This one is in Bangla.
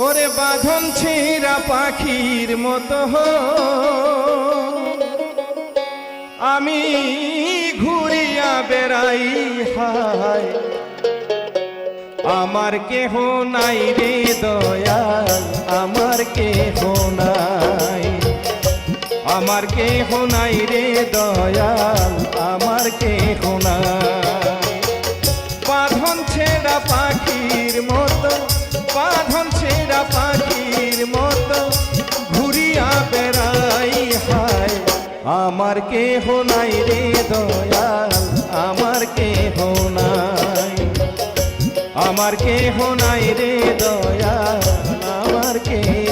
ওরে বাঁধন ছেঁড়া পাখির মতো আমি ঘুরিয়া বেড়াই হায়, আমার কেহ নাই রে দয়াল, আমার কেহ নাই, আমার কেহ নাই রে দয়াল, আমার কেহ নাই। বাঁধন ছেঁড়া পাখির মতো, বাঁধন ছেঁড়া পাখির মতো ঘুরিয়া বেড়াই হায়, আমার কেহ নাই রে দয়াল, আমার কেহ নাই, আমার কেহ নাই রে দয়াল, আমার কেহ